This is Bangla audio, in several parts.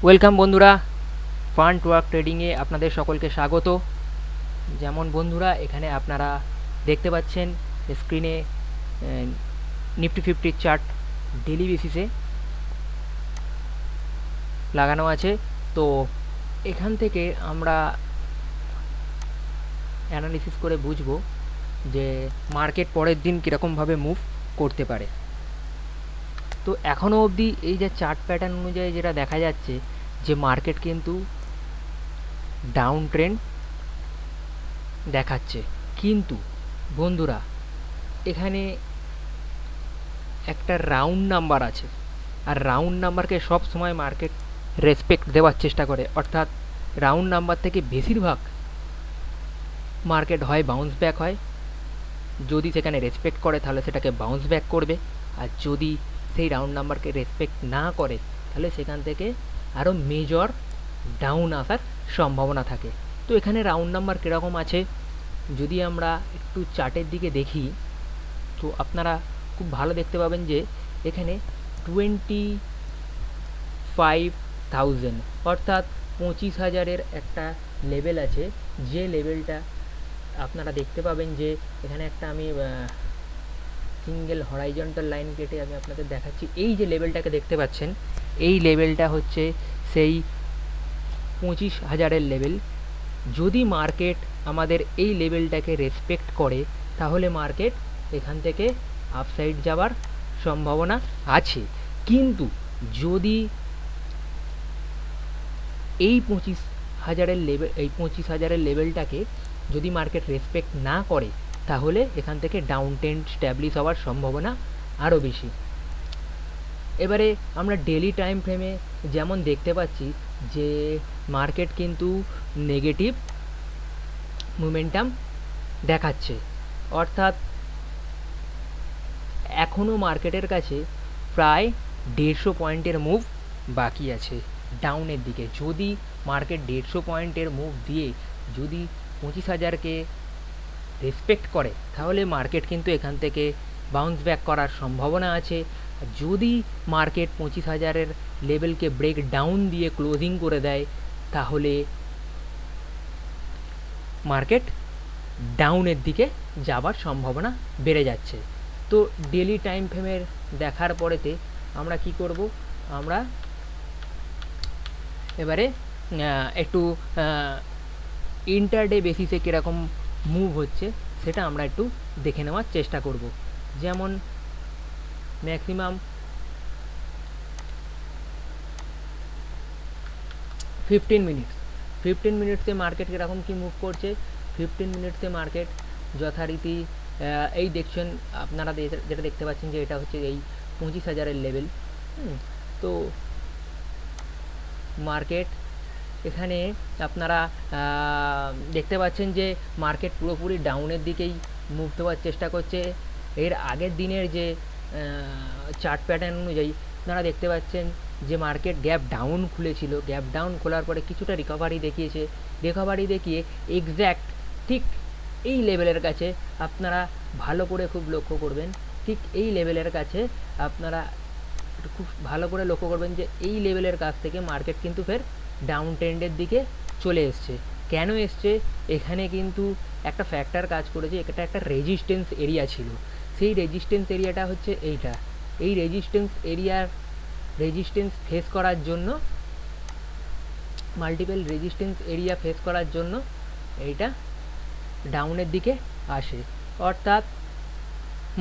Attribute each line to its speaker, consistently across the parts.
Speaker 1: ওয়েলকাম বন্ধুরা, ফান্ড ওয়ার্ক ট্রেডিংয়ে আপনাদের সকলকে স্বাগত। যেমন বন্ধুরা এখানে আপনারা দেখতে পাচ্ছেন স্ক্রিনে নিফটি ফিফটির চার্ট ডেলি বেসিসে লাগানো আছে। তো এখান থেকে আমরা অ্যানালিসিস করে বুঝবো যে মার্কেট পরের দিন কীরকমভাবে মুভ করতে পারে। তো এখনও অবধি এই যে চার্ট প্যাটার্ন অনুযায়ী যেটা দেখা যাচ্ছে যে মার্কেট কিন্তু ডাউন ট্রেন্ড দেখাচ্ছে, কিন্তু বন্ধুরা এখানে একটা রাউন্ড নাম্বার আছে, আর রাউন্ড নাম্বারকে সব সময় মার্কেট রেসপেক্ট দেওয়ার চেষ্টা করে। অর্থাৎ রাউন্ড নাম্বার থেকে বেশিরভাগ মার্কেট হয় বাউন্স ব্যাক হয়, যদি সেখানে রেসপেক্ট করে তাহলে সেটাকে বাউন্স ব্যাক করবে, আর যদি সেই রাউন্ড নাম্বারকে রেসপেক্ট না করে তাহলে সেখান থেকে আরও মেজর ডাউন আসার সম্ভাবনা থাকে। তো এখানে রাউন্ড নাম্বার কীরকম আছে যদি আমরা একটু চার্টের দিকে দেখি, তো আপনারা খুব ভালো দেখতে পাবেন যে এখানে 25,000 অর্থাৎ 25,000-এর একটা লেভেল আছে, যে লেভেলটা আপনারা দেখতে পাবেন যে এখানে একটা আমি সিঙ্গেল হরাইজন্টাল লাইন কেটে আমি আপনাদের দেখাচ্ছি। এই যে লেভেলটাকে দেখতে পাচ্ছেন, এই লেভেলটা হচ্ছে সেই 25,000-এর লেভেল। যদি মার্কেট আমাদের এই লেভেলটাকে রেসপেক্ট করে তাহলে মার্কেট এখান থেকে আপসাইড যাওয়ার সম্ভাবনা আছে। কিন্তু যদি এই 25,000-এর লেভেলটাকে যদি মার্কেট রেসপেক্ট না করে তাহলে এখান থেকে ডাউন ট্রেন্ড স্ট্যাবলিশ হওয়ার সম্ভাবনা আরও বেশি। এবারে আমরা ডেলি টাইম ফ্রেমে যেমন দেখতে পাচ্ছি যে মার্কেট কিন্তু নেগেটিভ মোমেন্টাম দেখাচ্ছে, অর্থাৎ এখনও মার্কেটের কাছে প্রায় 150 পয়েন্টের মুভ বাকি আছে ডাউনের দিকে। যদি মার্কেট 150 পয়েন্টের মুভ দিয়ে যদি 25,000-কে রেসপেক্ট করে তাহলে মার্কেট কিন্তু এখান থেকে বাউন্স ব্যাক করার সম্ভাবনা আছে। যদি মার্কেট 25,000-এর লেভেলকে ব্রেক ডাউন দিয়ে ক্লোজিং করে দেয় তাহলে মার্কেট ডাউনের দিকে যাবার সম্ভাবনা বেড়ে যাচ্ছে। তো ডেলি টাইম ফ্রেমের দেখার পরেতে আমরা কি করব, আমরা এবারে একটু ইন্টারডে বেসিসে কীরকম মুভ হচ্ছে সেটা আমরা একটু দেখে নেওয়ার চেষ্টা করব। যেমন ম্যাক্সিমাম 15 মিনিটসে মার্কেট কীরকম কী মুভ করছে। 15 মিনিটসে মার্কেট যথারীতি এই দেখছেন আপনারা যেটা দেখতে পাচ্ছেন যে এটা হচ্ছে এই 25,000-এর লেভেল। তো মার্কেট এখানে আপনারা দেখতে পাচ্ছেন যে মার্কেট পুরোপুরি ডাউনের দিকেই মুভ দেওয়ার চেষ্টা করছে। এর আগের দিনের যে চার্ট প্যাটার্ন অনুযায়ী আপনারা দেখতে পাচ্ছেন যে মার্কেট গ্যাপ ডাউন খুলেছিল, গ্যাপ ডাউন খোলার পরে কিছুটা রিকভারি দেখিয়েছে, রিকভারি দেখিয়ে এক্স্যাক্ট ঠিক এই লেভেলের কাছে আপনারা ভালো করে খুব লক্ষ্য করবেন, ঠিক এই লেভেলের কাছে আপনারা খুব ভালো করে লক্ষ্য করবেন যে এই লেভেলের কাছ থেকে মার্কেট কিন্তু ফের ডাউন ট্রেন্ডের দিকে চলে এসছে। কেন এসছে? এখানে কিন্তু একটা ফ্যাক্টর কাজ করেছে, এটা একটা রেজিস্ট্যান্স এরিয়া ছিল। সেই রেজিস্ট্যান্স এরিয়াটা হচ্ছে এইটা। এই রেজিস্ট্যান্স ফেস করার জন্য, মাল্টিপল রেজিস্ট্যান্স এরিয়া ফেস করার জন্য এইটা ডাউনের দিকে আসে। অর্থাৎ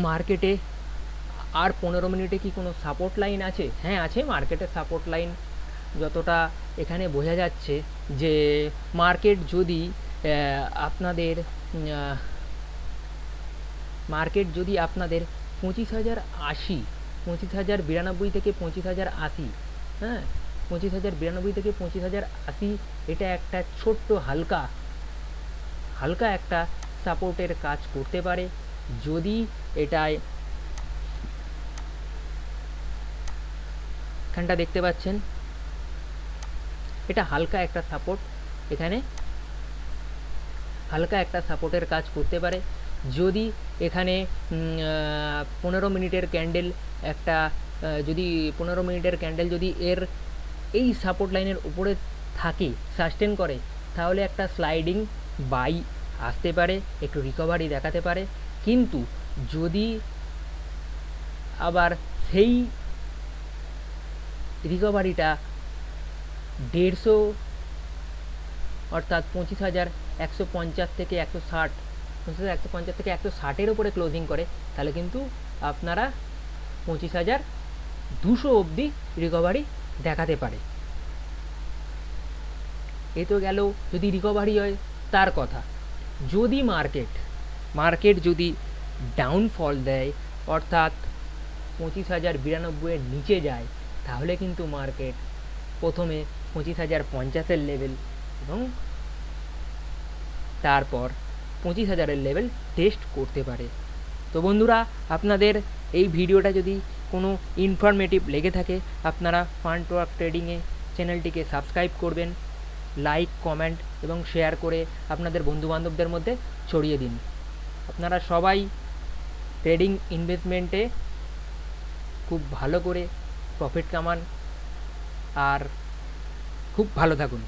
Speaker 1: মার্কেটে আর 15 মিনিটে কি কোনো সাপোর্ট লাইন আছে? হ্যাঁ আছে, মার্কেটের সাপোর্ট লাইন যতটা এখানে বোঝা যাচ্ছে যে মার্কেট যদি আপনাদের 25,080, 25,092 থেকে 25,080, হ্যাঁ 25,092 থেকে 25,080 এটা একটা ছোট্ট হালকা একটা সাপোর্টের কাজ করতে পারে। যদি এটায় এখানটা দেখতে পাচ্ছেন এটা হালকা একটা সাপোর্ট, এখানে হালকা একটা সাপোর্টের কাজ করতে পারে। যদি এখানে 15 মিনিটের ক্যান্ডেল একটা যদি 15 মিনিটের ক্যান্ডেল যদি এর এই সাপোর্ট লাইনের উপরে থাকে, সাস্টেন করে, তাহলে একটা স্লাইডিং বাই আসতে পারে, একটু রিকভারি দেখাতে পারে। কিন্তু যদি আবার সেই রিকভারিটা 150 অর্থাৎ 25,150 থেকে 160, 25,150 থেকে 160-এর উপরে ক্লোজিং করে, তাহলে কিন্তু আপনারা 25,200 অবধি রিকভারি দেখাতে পারে। এ তো গেল যদি রিকভারি হয় তার কথা। যদি মার্কেট যদি ডাউনফল দেয়, অর্থাৎ 25,092-এর নিচে যায়, তাহলে কিন্তু মার্কেট প্রথমে 25,050-এর লেভেল এবং তারপর 25,000-এর লেভেল টেস্ট করতে পারে। তো বন্ধুরা, আপনাদের এই ভিডিওটা যদি কোনো ইনফরমেটিভ লেগে থাকে, আপনারা ফান্ড ওয়ার্ক ট্রেডিংয়ে চ্যানেলটিকে সাবস্ক্রাইব করবেন, লাইক, কমেন্ট এবং শেয়ার করে আপনাদের বন্ধুবান্ধবদের মধ্যে ছড়িয়ে দিন। আপনারা সবাই ট্রেডিং ইনভেস্টমেন্টে খুব ভালো করে প্রফিট কামান আর খুব ভালো থাকুন।